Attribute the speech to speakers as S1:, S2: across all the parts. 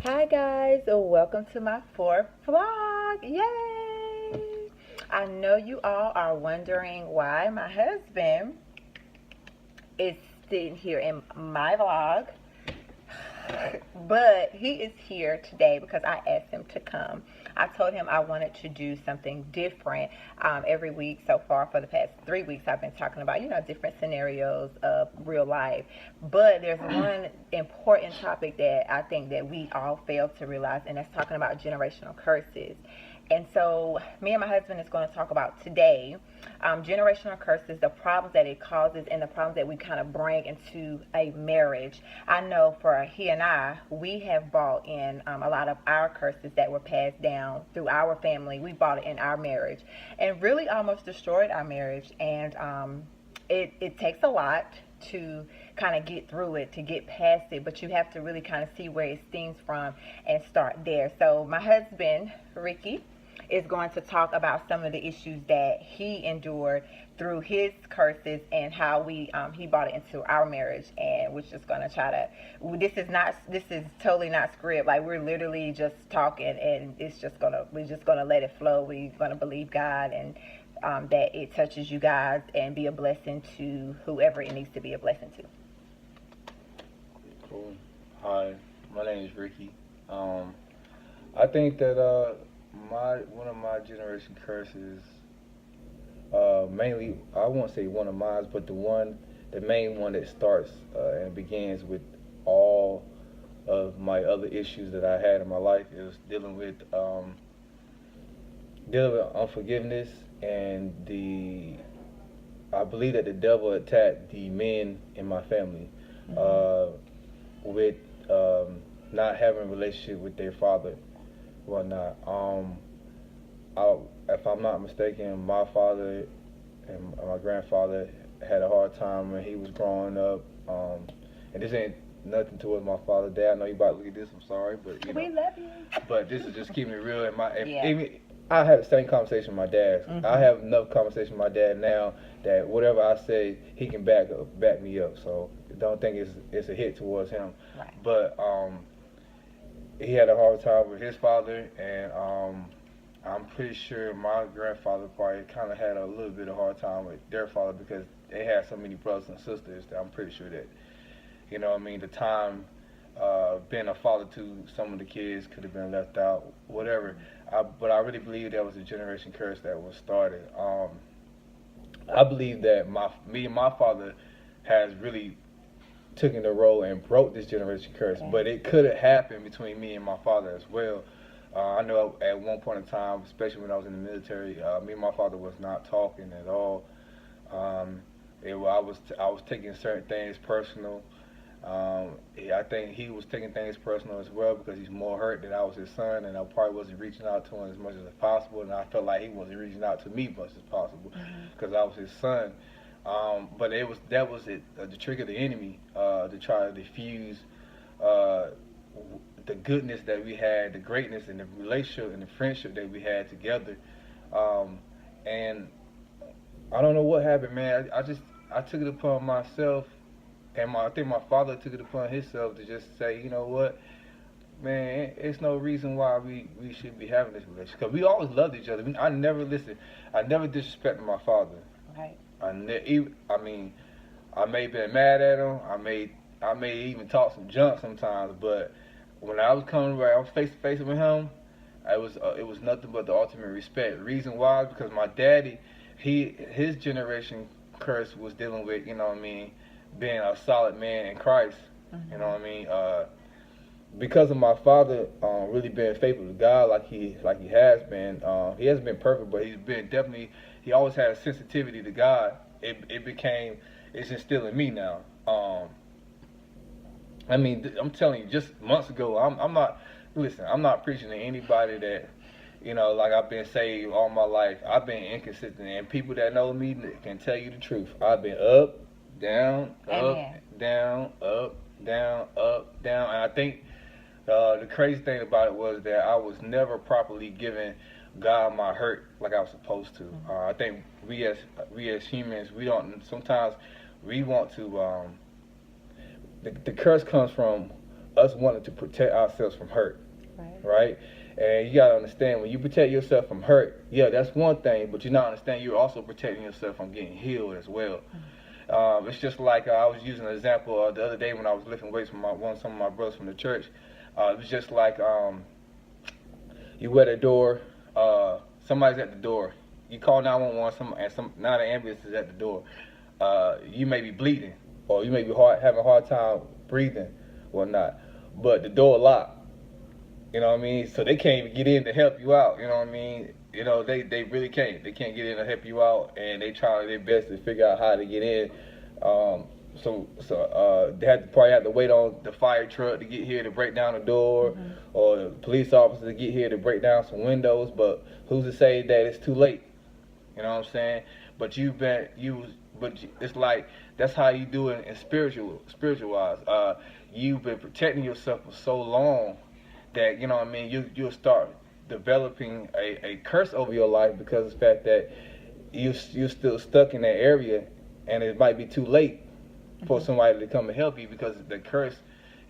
S1: Hi guys, welcome to my fourth vlog. Yay! I know you all are wondering why my husband is sitting here in my vlog, but he is here today because I asked him to come. I told him I wanted to do something different every week. So far for the past 3 weeks I've been talking about, different scenarios of real life. But there's one important topic that I think that we all fail to realize, and that's talking about generational curses. And so me and my husband is going to talk about today generational curses, the problems that it causes, and the problems that we kind of bring into a marriage. I know for he and I, we have brought in a lot of our curses that were passed down through our family. We brought it in our marriage and really almost destroyed our marriage. And it takes a lot to kind of get through it, to get past it, but you have to really kind of see where it stems from and start there. So my husband, Ricky, is going to talk about some of the issues that he endured through his curses and how he brought it into our marriage. And we're just going to try to, this is totally not script. Like, we're literally just talking, and we're just gonna let it flow. We're gonna believe God, and that it touches you guys and be a blessing to whoever it needs to be a blessing to.
S2: Cool. Hi, my name is Ricky. I think that my one of my generation curses, mainly I won't say one of mine, but the main one that starts and begins with all of my other issues that I had in my life is dealing with unforgiveness and the I believe that the devil attacked the men in my family with not having a relationship with their father, whatnot. If I'm not mistaken, my father and my grandfather had a hard time when he was growing up. And this ain't nothing towards my father, dad. I know you about to look at this. I'm sorry, but
S1: We love you.
S2: But this is just keeping it real. And
S1: Yeah.
S2: even I have the same conversation with my dad. I have enough conversation with my dad now that whatever I say, he can back me up. So don't think it's a hit towards him.
S1: Right.
S2: But he had a hard time with his father, and I'm pretty sure my grandfather probably kind of had a little bit of hard time with their father because they had so many brothers and sisters that I'm pretty sure that, the time being a father to some of the kids could have been left out, whatever. But I really believe that was a generation curse that was started. I believe that me and my father has really taken the role and broke this generation curse, but it could have happened between me and my father as well. I know at one point in time, especially when I was in the military, me and my father was not talking at all. I was taking certain things personal. I think he was taking things personal as well because he's more hurt that I was his son, and I probably wasn't reaching out to him as much as possible, and I felt like he wasn't reaching out to me as much as possible because I was his son. But that was the trick of the enemy to try to diffuse the goodness that we had, the greatness and the relationship and the friendship that we had together. And I don't know what happened, man. I took it upon myself, and I think my father took it upon himself to just say, you know what, man, it's no reason why we should be having this relationship because we always loved each other. I never disrespected my father.
S1: Right.
S2: I mean, I may have been mad at him. I may even talk some junk sometimes, but when I was coming around, I was face to face with him. It was nothing but the ultimate respect. Reason why is because my daddy, his generation curse was dealing with, being a solid man in Christ. You know what I mean? Because of my father really being faithful to God like he has been. He hasn't been perfect, but he always had a sensitivity to God. It's instilled in me now. I'm telling you, just months ago, I'm not preaching to anybody that, like I've been saved all my life. I've been inconsistent, and people that know me can tell you the truth. I've been up, down, up, down, up, down, up, down, and I think the crazy thing about it was that I was never properly giving God my hurt like I was supposed to. I think we as humans, sometimes we want to. The curse comes from us wanting to protect ourselves from hurt,
S1: Right.
S2: right? And you gotta understand, when you protect yourself from hurt, yeah, that's one thing, but you're not understanding you're also protecting yourself from getting healed as well. It's just like I was using an example the other day when I was lifting weights with some of my brothers from the church. It was just like you at a door, somebody's at the door. You call 911, now the ambulance is at the door. You may be bleeding, or you may be having a hard time breathing, whatnot, but the door locked. You know what I mean? So they can't even get in to help you out. You know what I mean? You know, they really can't. They can't get in to help you out, and they try their best to figure out how to get in. So they probably have to wait on the fire truck to get here to break down the door, or the police officer to get here to break down some windows. But who's to say that it's too late? You know what I'm saying? But it's like that's how you do it in spiritual wise. You've been protecting yourself for so long that, you know what I mean, you'll start developing a curse over your life because of the fact that you're still stuck in that area, and it might be too late for somebody to come and help you because the curse,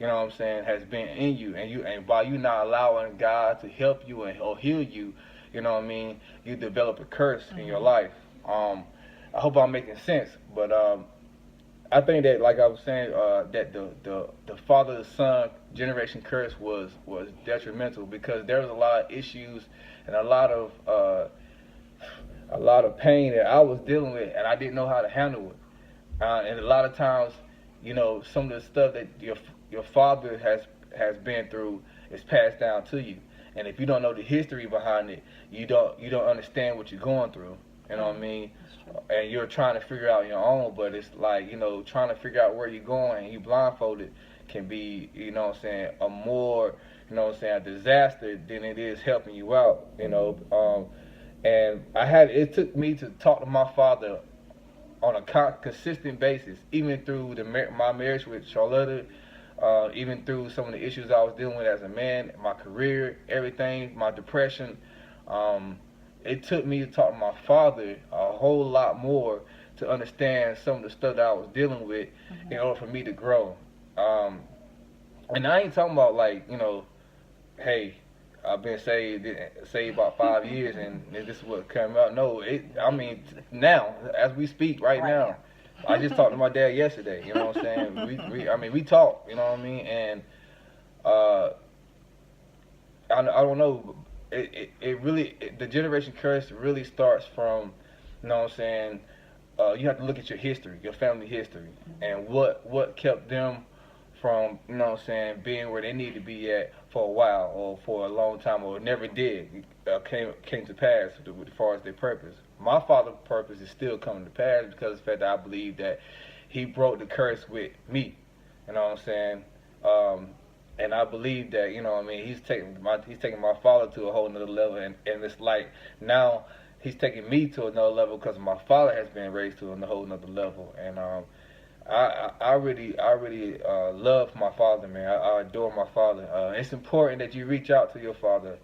S2: you know what I'm saying, has been in you, and by you not allowing God to help you or heal you, you know what I mean, you develop a curse in your life. I hope I'm making sense, but I think that, like I was saying, that the father-son generation curse was detrimental because there was a lot of issues and a lot of pain that I was dealing with, and I didn't know how to handle it. And a lot of times, you know, some of the stuff that your father has been through is passed down to you, and if you don't know the history behind it, you don't understand what you're going through. You know what I mean? And you're trying to figure out your own, but it's like, you know, trying to figure out where you're going and you blindfolded can be, you know what I'm saying, a more, you know what I'm saying, a disaster than it is helping you out, you know. And it took me to talk to my father on a consistent basis, even through my marriage with Charlotta, even through some of the issues I was dealing with as a man, my career, everything, my depression. It took me to talk to my father a whole lot more to understand some of the stuff that I was dealing with in order for me to grow. And I ain't talking about, like, you know, hey, I've been saved about 5 years and this is what came out. No, I mean, now, as we speak right now. I just talked to my dad yesterday, you know what I'm saying? We talk, you know what I mean? And I don't know. The generation curse really starts from, you know what I'm saying, you have to look at your history, your family history, and what kept them from, you know what I'm saying, being where they need to be at for a while or for a long time, or never did, came to pass as far as their purpose. My father's purpose is still coming to pass because of the fact that I believe that he broke the curse with me, you know what I'm saying? And I believe that, you know what I mean, he's taking my father to a whole nother level, and it's like now he's taking me to another level because my father has been raised to a whole nother level. And I really love my father, man. I adore my father. It's important that you reach out to your father.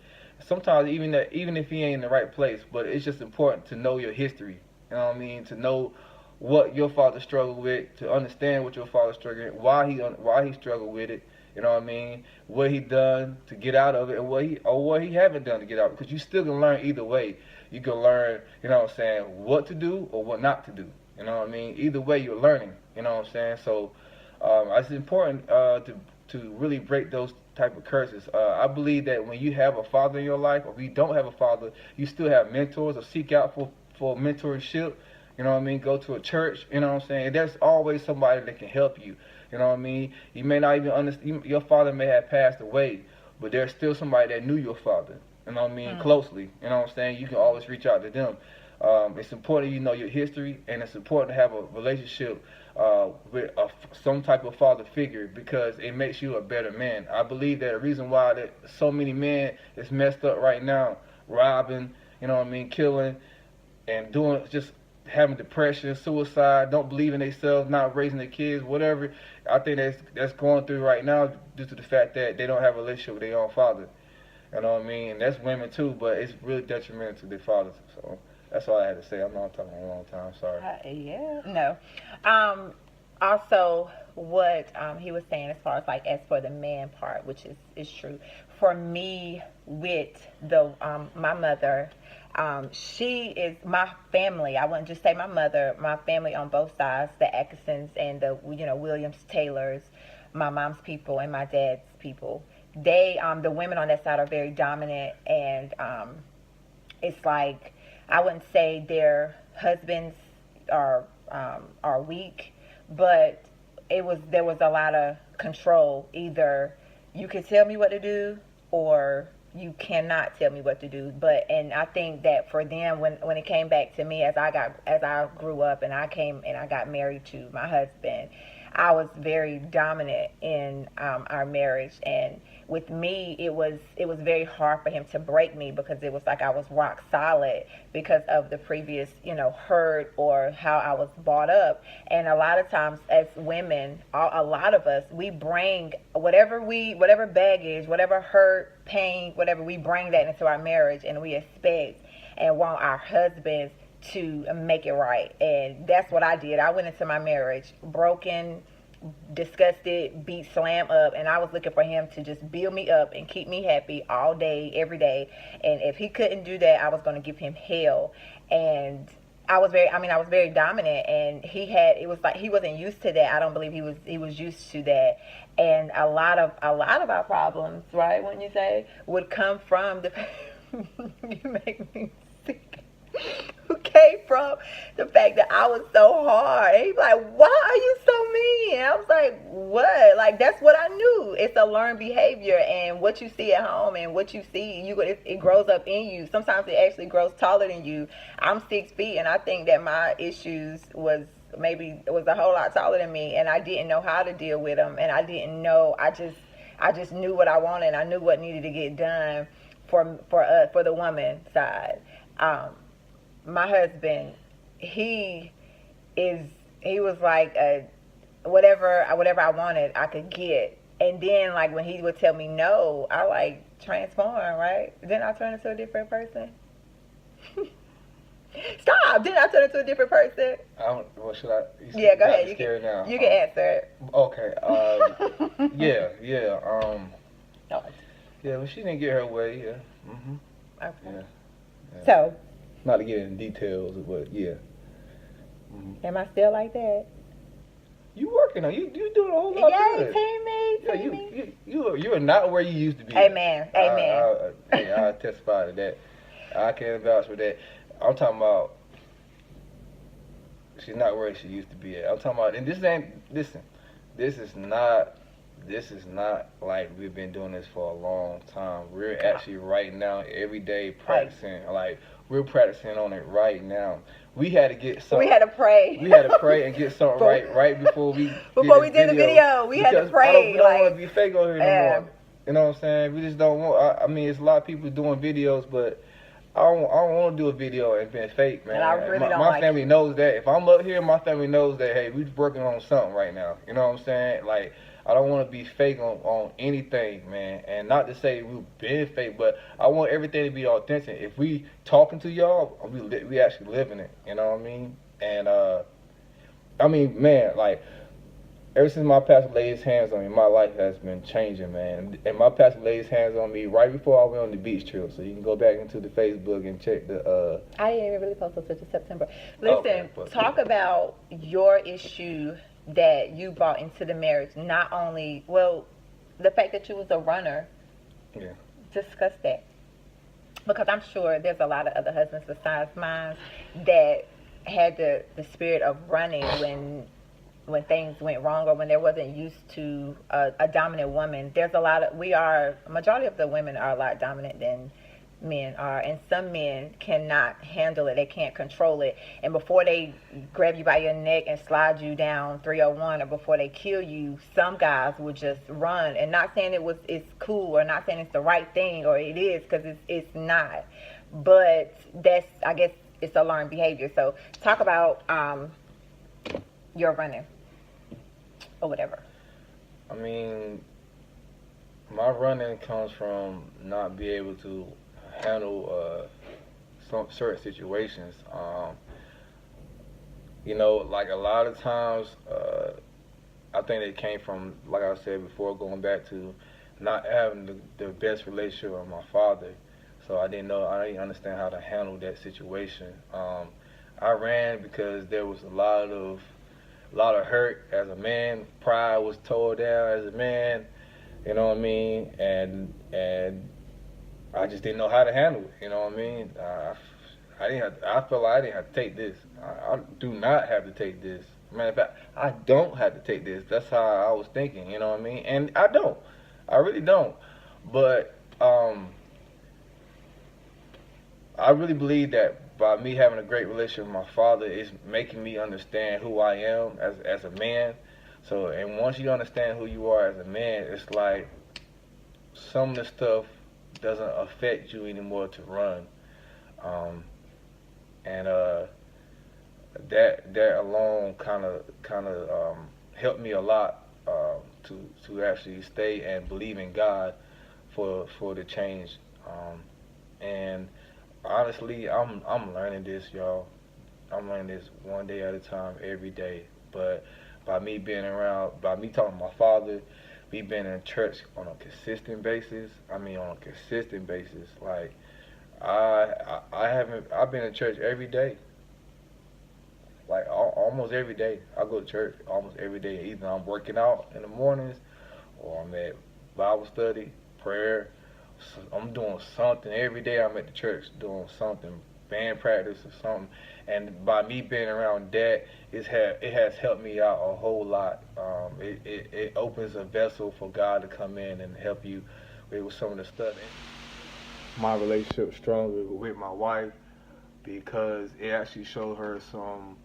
S2: Sometimes even if he ain't in the right place, but it's just important to know your history. You know what I mean? To know what your father struggled with, to understand what your father struggled with, why he struggled with it. You know what I mean? What he done to get out of it, and what he haven't done to get out of it. Because you still can learn either way. You can learn, you know what I'm saying, what to do or what not to do. You know what I mean? Either way, you're learning. You know what I'm saying? So it's important to really break those type of curses. I believe that when you have a father in your life, or if you don't have a father, you still have mentors, or seek out for mentorship. You know what I mean? Go to a church. You know what I'm saying? There's always somebody that can help you. You know what I mean? You may not even understand. Your father may have passed away, but there's still somebody that knew your father. You know what I mean? Closely. You know what I'm saying? You can always reach out to them. It's important you know your history, and it's important to have a relationship with some type of father figure because it makes you a better man. I believe that the reason why that so many men is messed up right now, robbing, you know what I mean, killing, and doing just having depression, suicide, don't believe in themselves, not raising their kids, whatever. I think that's going through right now due to the fact that they don't have a relationship with their own father. You know what I mean? And that's women too, but it's really detrimental to their fathers. So that's all I had to say. I'm not talking a long time. Sorry.
S1: Yeah. No. Also, what he was saying as far as like as for the man part, which is true. For me, with the my mother, she is my family. I wouldn't just say my mother, my family on both sides, the Atkinsons and the Williams Taylors, my mom's people and my dad's people. They the women on that side are very dominant, and it's like I wouldn't say their husbands are weak, but there was a lot of control. Either you can tell me what to do, or you cannot tell me what to do. And I think that for them, when it came back to me, as I grew up and I got married to my husband, I was very dominant in our marriage. And with me, it was very hard for him to break me, because it was like I was rock solid because of the previous hurt or how I was brought up. And a lot of times as women, a lot of us, we bring whatever baggage, whatever hurt, pain, whatever, we bring that into our marriage, and we expect and want our husbands to make it right. And that's what I did. I went into my marriage broken, disgusted, beat Slam up, and I was looking for him to just build me up and keep me happy all day, every day. And if he couldn't do that, I was going to give him hell. And I was very dominant, and it was like he wasn't used to that. I don't believe he was used to that. And a lot of our problems, right, when you say, would come from the you make me sick. Who came from the fact that I was so hard. And he's like, why are you so mean? And I was like, what? Like, that's what I knew. It's a learned behavior, and what you see at home and what you see, it grows up in you. Sometimes it actually grows taller than you. I'm 6 feet, and I think that my issues was a whole lot taller than me, and I didn't know how to deal with them, and I didn't know. I just knew what I wanted, and I knew what needed to get done for the woman side. My husband, he was like whatever I wanted, I could get. And then, like, when he would tell me no, I like transform, right? Then I turn into a different person. Stop! Didn't I turn into a different person?
S2: What should I?
S1: Yeah, go ahead. You can answer it.
S2: Okay. Yeah.
S1: No.
S2: Yeah, well, she didn't get her way. Yeah. Mhm.
S1: Okay.
S2: Yeah.
S1: So.
S2: Not to get into details, but yeah.
S1: Mm-hmm. Am I still like that?
S2: You working on you doing a whole lot good.
S1: Team me.
S2: You are not where you used to be.
S1: Amen.
S2: I testify to that. I can vouch for that. I'm talking about she's not where she used to be at. I'm talking about, and this is not like we've been doing this for a long time. We're actually right now every day practicing. Like, we're practicing on it right now. We had to get something.
S1: We had to pray.
S2: We had to pray and get something right before we
S1: did the video. We had to pray.
S2: We don't want to be fake on here no more. You know what I'm saying? We just don't want. I mean, it's a lot of people doing videos, but I don't want to do a video and being fake, man.
S1: And I really don't
S2: my family knows that. If I'm up here, my family knows that. Hey, we're working on something right now. You know what I'm saying? Like, I don't want to be fake on anything, man. And not to say we've been fake, but I want everything to be authentic. If we talking to y'all, we actually living it. You know what I mean? And I mean, man, like, ever since my pastor laid his hands on me, my life has been changing, man. And my pastor laid his hands on me right before I went on the beach trip. So you can go back into the Facebook and check the.
S1: I didn't even really post until September. Listen, talk about your issue that you brought into the marriage. Not only, the fact that you was a runner.
S2: Yeah.
S1: Discuss that, because I'm sure there's a lot of other husbands besides mine that had the spirit of running when things went wrong, or when there wasn't used to a dominant woman. Majority of the women are a lot dominant than men are, and some men cannot handle it. They can't control it, and before they grab you by your neck and slide you down 301, or before they kill you, some guys would just run. And not saying it's cool, or not saying it's the right thing, or it is, because it's not, but I guess it's a learned behavior. So talk about your running or whatever.
S2: I mean, my running comes from not being able to handle some certain situations. You know, like, a lot of times I think it came from, like I said before, going back to not having the best relationship with my father. So I didn't understand how to handle that situation. I ran because there was a lot of hurt as a man. Pride was tore down as a man. You know what I mean? And I just didn't know how to handle it. You know what I mean? I felt like I didn't have to take this. I do not have to take this. Matter of fact, I don't have to take this. That's how I was thinking. You know what I mean? And I don't. I really don't. But I really believe that by me having a great relationship with my father, it's making me understand who I am as a man. So, and once you understand who you are as a man, it's like some of the stuff doesn't affect you anymore to run. Um, and that alone kind of helped me a lot to actually stay and believe in God for the change. And honestly, I'm learning this, y'all. I'm learning this one day at a time, every day. But by me talking to my father, me being in church on a consistent basis. I mean, on a consistent basis. Like I've been in church every day. Like almost every day, I go to church almost every day. Either I'm working out in the mornings, or I'm at Bible study, prayer. So I'm doing something every day. I'm at the church doing something, band practice or something. And by me being around that, it has helped me out a whole lot. It opens a vessel for God to come in and help you with some of the stuff. My relationship stronger with my wife because it actually showed her some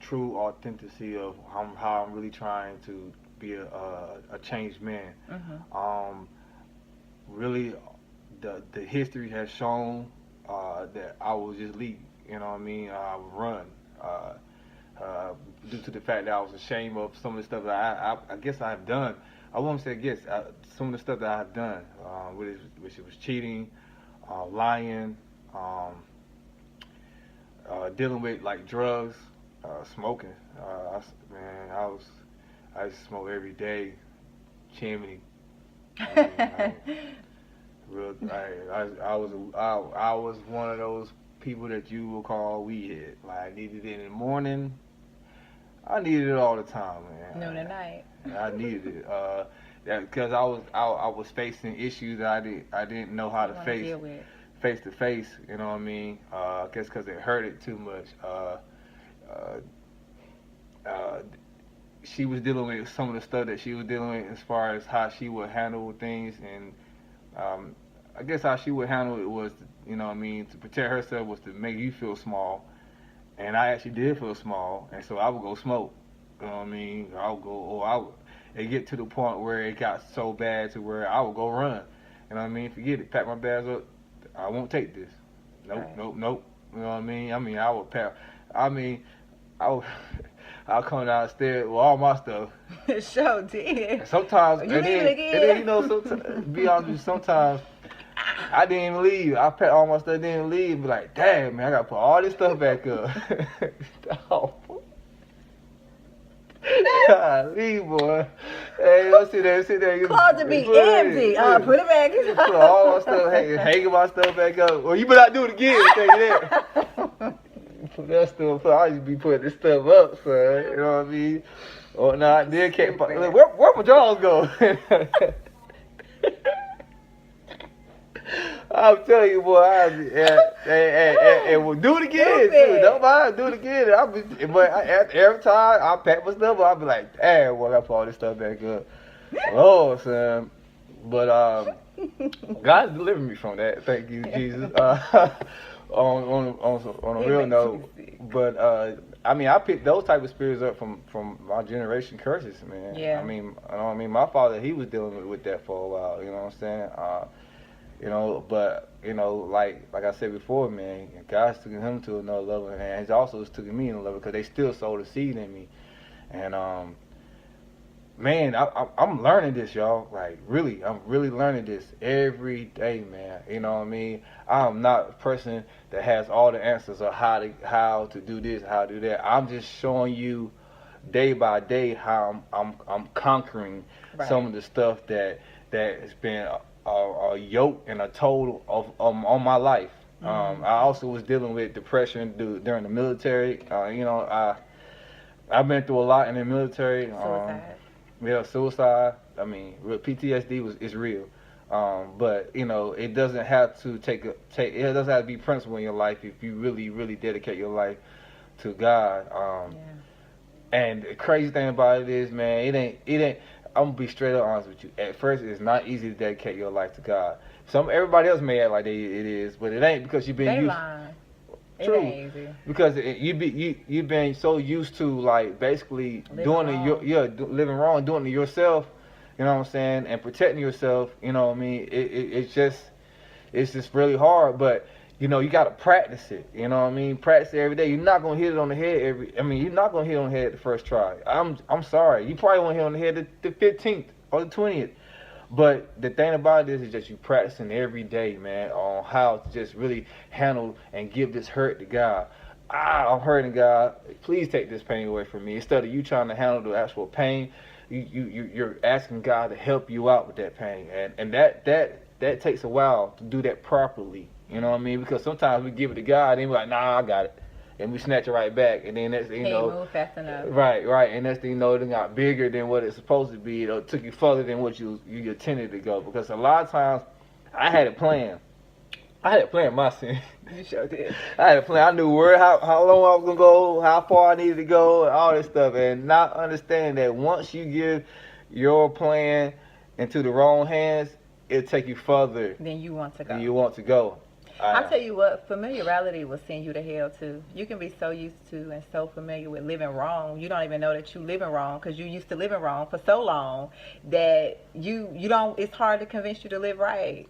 S2: true authenticity of how I'm really trying to be a changed man. Really, the history has shown that I was just lead. You know what I mean? I would run. Due to the fact that I was ashamed of some of the stuff that I guess I've done. I won't say guess. Some of the stuff that I've done, which was cheating, lying, dealing with like drugs, smoking. I used to smoke every day, chimney. I was one of those people that you will call weed head. Like I needed it in the morning. I needed it all the time, man.
S1: Noon and night.
S2: I needed it. Because I was facing issues that I didn't know how to face to face. You know what I mean? I guess because it hurted too much. She was dealing with some of the stuff that she was dealing with as far as how she would handle things, and I guess how she would handle it was, you know what I mean, to protect herself was to make you feel small, and I actually did feel small, and so I would go smoke, you know what I mean, it get to the point where it got so bad to where I would go run, you know what I mean, forget it, pack my bags up, I won't take this, nope, right. Nope, you know what I mean, I would pack, I'll come downstairs with all my stuff.
S1: Sure did.
S2: Sometimes, and then, you know, sometimes, be honest with you, sometimes I didn't even leave. I packed all my stuff, didn't leave. Be like, damn, man, I gotta put all this stuff back up. Golly, boy. Hey, let's sit there.
S1: Closet be empty. Put it back.
S2: Put all my stuff, hanging my stuff back up. Well, you better not do it again, I tell you that. Put that stuff up. I used to be putting this stuff up, son. You know what I mean? Or not, then can't. Where my drawers go? I'm telling you, boy. And we'll do it again. Dude, don't mind, do it again. Every time I pack my stuff up, I'll be like, damn, boy, I gotta put all this stuff back up. Oh, son. But God delivered me from that. Thank you, Jesus. On a real note, but I mean, I picked those type of spirits up from my generation curses, man.
S1: Yeah.
S2: I mean, my father, he was dealing with that for a while. You know what I'm saying? You know, but you know, like I said before, man, God's taking him to another level, and He's also taking me to another level because they still sowed a seed in me, and man, I'm learning this, y'all. Like, really, I'm really learning this every day, man. You know what I mean? I'm not a person that has all the answers of how to do this, how to do that. I'm just showing you day by day how I'm conquering
S1: Right.
S2: some of the stuff that has been a yoke and a toll of on my life. I also was dealing with depression during the military. I've been through a lot in the military.
S1: Suicide.
S2: Yeah, suicide. I mean, PTSD is real. But it doesn't have to it doesn't have to be principle in your life if you really, really dedicate your life to God.
S1: Yeah.
S2: And the crazy thing about it is, man, it ain't. I'm gonna be straight up honest with you. At first, it's not easy to dedicate your life to God. Everybody else may act like it is, but it ain't because you've been
S1: They
S2: used.
S1: lying. It
S2: True.
S1: ain't easy.
S2: Because you've been so used to like basically
S1: Living
S2: doing
S1: wrong.
S2: living wrong, doing it yourself. You know what I'm saying, and protecting yourself. You know what I mean. It's just really hard, but you gotta practice it. You know what I mean. Practice it every day. You're not gonna hit it on the head you're not gonna hit it on the head the first try. I'm sorry. You probably won't hit on the head the 15th or the 20th. But the thing about this is just you practicing every day, man, on how to just really handle and give this hurt to God. I'm hurting, God. Please take this pain away from me. Instead of you trying to handle the actual pain, you're asking God to help you out with that pain, and that takes a while to do that properly. You know what I mean? Because sometimes we give it to God and we're like, nah, I got it, and we snatch it right back, and then next thing you know,
S1: move fast enough.
S2: right, and next thing you know, it got bigger than what it's supposed to be. It took you further than what you intended to go. Because a lot of times, I had it planned. I had it planned my sin.
S1: You sure did.
S2: I had a plan. I knew how long I was gonna go, how far I needed to go, and all this stuff, and not understand that once you give your plan into the wrong hands, it'll take you further
S1: Then you want to go.
S2: than you want to go.
S1: I'll tell you what, familiarity will send you to hell too. You can be so used to and so familiar with living wrong, you don't even know that you living wrong because you used to living wrong for so long that you don't. It's hard to convince you to live right.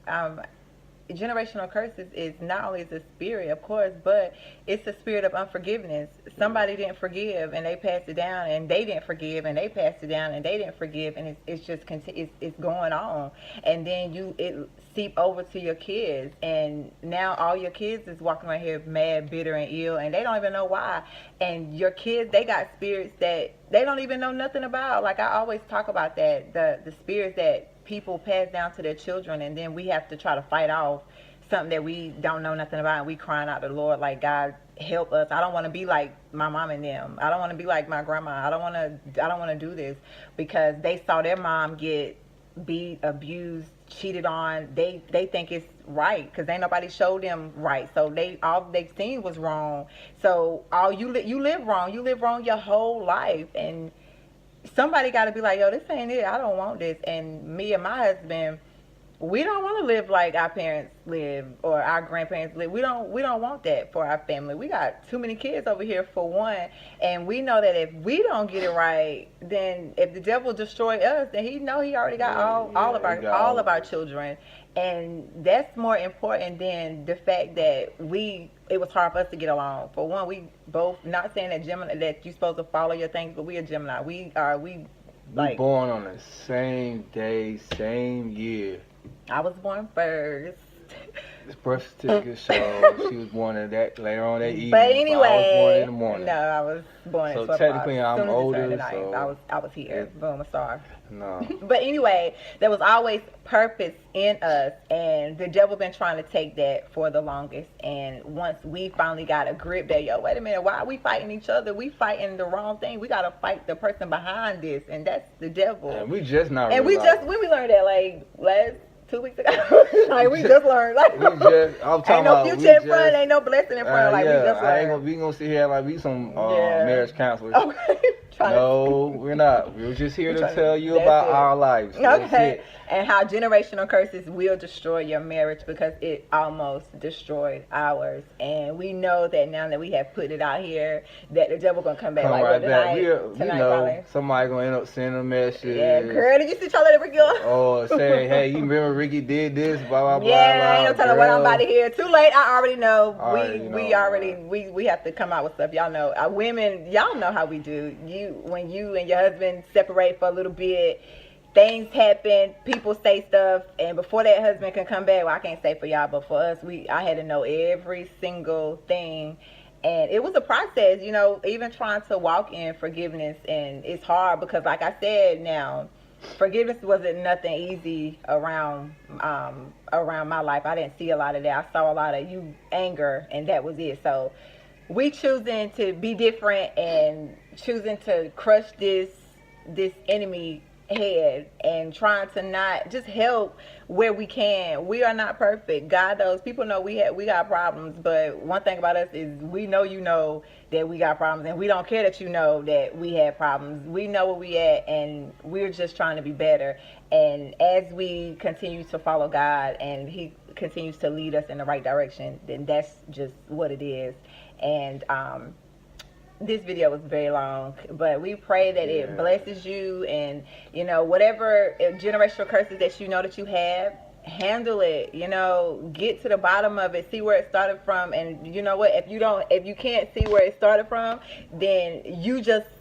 S1: Generational curses is not only is a spirit, of course, but it's a spirit of unforgiveness. Somebody didn't forgive and they passed it down, and they didn't forgive and they passed it down, and they didn't forgive, and it's just it's going on, and then it seep over to your kids, and now all your kids is walking around here mad, bitter, and ill, and they don't even know why. And your kids, they got spirits that they don't even know nothing about. Like I always talk about that, the spirits that people pass down to their children, and then we have to try to fight off something that we don't know nothing about, and we crying out to the Lord like, God, help us. I don't want to be like my mom and them. I don't want to be like my grandma. I don't want to do this, because they saw their mom get beat, abused, cheated on. They think it's right because ain't nobody showed them right, so all they seen was wrong. So you live wrong. You live wrong your whole life, and somebody got to be like, yo, this ain't it. I don't want this. And me and my husband, we don't want to live like our parents live or our grandparents live. We don't want that for our family. We got too many kids over here for one, and we know that if we don't get it right, then if the devil destroy us, then he already got all of our children. And that's more important than the fact that it was hard for us to get along. For one, we both, not saying that Gemini, that you're supposed to follow your things, but we are Gemini. We
S2: born on the same day, same year.
S1: I was born first.
S2: This birth certificate shows she was born later on that evening.
S1: But anyway,
S2: I was born in the morning.
S1: No, I was born at 12 o'clock.
S2: So technically, I'm older.
S1: So I was here. Boom, a star.
S2: No.
S1: But anyway, there was always purpose in us, and the devil been trying to take that for the longest. And once we finally got a grip that, yo, wait a minute, why are we fighting each other? We fighting the wrong thing. We gotta fight the person behind this, and that's the devil.
S2: And we just not.
S1: And when we learned that last 2 weeks ago, like we just learned, like
S2: I'm talking
S1: ain't no
S2: about,
S1: future in front, ain't no blessing in front, like
S2: yeah,
S1: we just learned.
S2: We gonna sit here like we some marriage counselors.
S1: Okay.
S2: No, we're not. We're just here to tell you about our lives.
S1: Okay. And how generational curses will destroy your marriage, because it almost destroyed ours. And we know that now that we have put it out here, that the devil gonna come back
S2: tonight. Somebody gonna end up sending a message.
S1: Yeah, girl, did you see Charlotte Ricky?
S2: Or saying, hey, you remember Ricky did this, blah, blah, blah.
S1: Yeah, I ain't no telling what I'm about to hear. Too late, I already know. We have to come out with stuff. Y'all know. Women, y'all know how we do. When you and your husband separate for a little bit, things happen, people say stuff, and before that husband can come back, well, I can't say for y'all, but for us, I had to know every single thing, And it was a process, you know, even trying to walk in forgiveness. And it's hard because, like I said, now forgiveness wasn't nothing easy around my life. I didn't see a lot of that. I saw a lot of anger, and that was it. So we choosing to be different and choosing to crush this enemy head and trying to not just help where we can. We are not perfect. God knows. People know we got problems, but one thing about us is we know that we got problems, and we don't care that you know that we had problems. We know where we at, and we're just trying to be better. And as we continue to follow God and He continues to lead us in the right direction, then that's just what it is. And this video was very long, but we pray that it blesses you, and you know, whatever generational curses that you know that you have, handle it, you know, get to the bottom of it, see where it started from. And you know what, if you can't see where it started from, then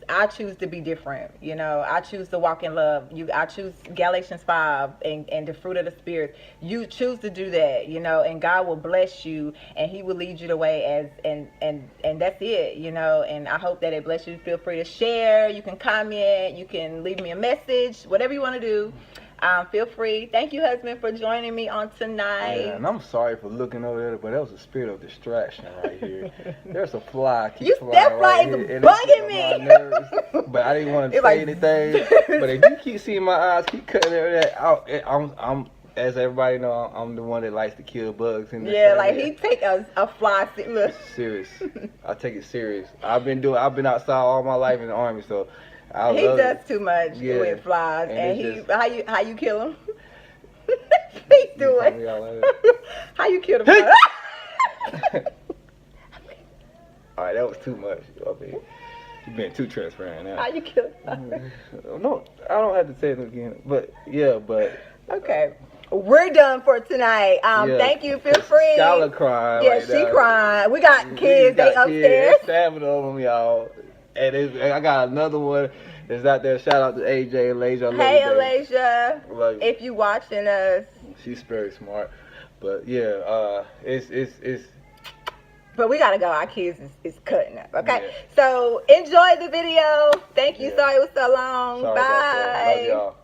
S1: I choose to be different, you know. I choose to walk in love. I choose Galatians 5 and the fruit of the Spirit. You choose to do that, you know, and God will bless you, and He will lead you the way and that's it, you know. And I hope that it bless you. Feel free to share. You can comment. You can leave me a message. Whatever you want to do. Feel free. Thank you, husband, for joining me on tonight.
S2: Yeah, and I'm sorry for looking over there, but that was a spirit of distraction right here. There's a fly.
S1: That fly is bugging me.
S2: But I didn't want to say anything. But if you keep seeing my eyes keep cutting that out, I'm as everybody know, I'm the one that likes to kill bugs.
S1: Like he take a fly. Look.
S2: Serious. I take it serious. I've been outside all my life in the Army, so.
S1: He does too much with flies, and how you kill him? Please do it. How you kill the fly?
S2: All right, that was too much. I mean, you've been too transparent now.
S1: How you kill the fly?
S2: No, I don't have to say it again. But
S1: okay. We're done for tonight. Thank you. Feel free.
S2: Skylar crying.
S1: Yeah, she crying. We got kids. They upstairs.
S2: Stabbing over me, y'all. And I got another one that's out there. Shout out to AJ and Alasia.
S1: Hey, Alasia.
S2: Love you.
S1: If you watching us.
S2: She's very smart. But yeah, it's.
S1: But we gotta go. Our kids is cutting up. Okay. Yeah. So enjoy the video. Thank you. Sorry it was so long.
S2: Sorry
S1: Bye.
S2: About that. Love y'all.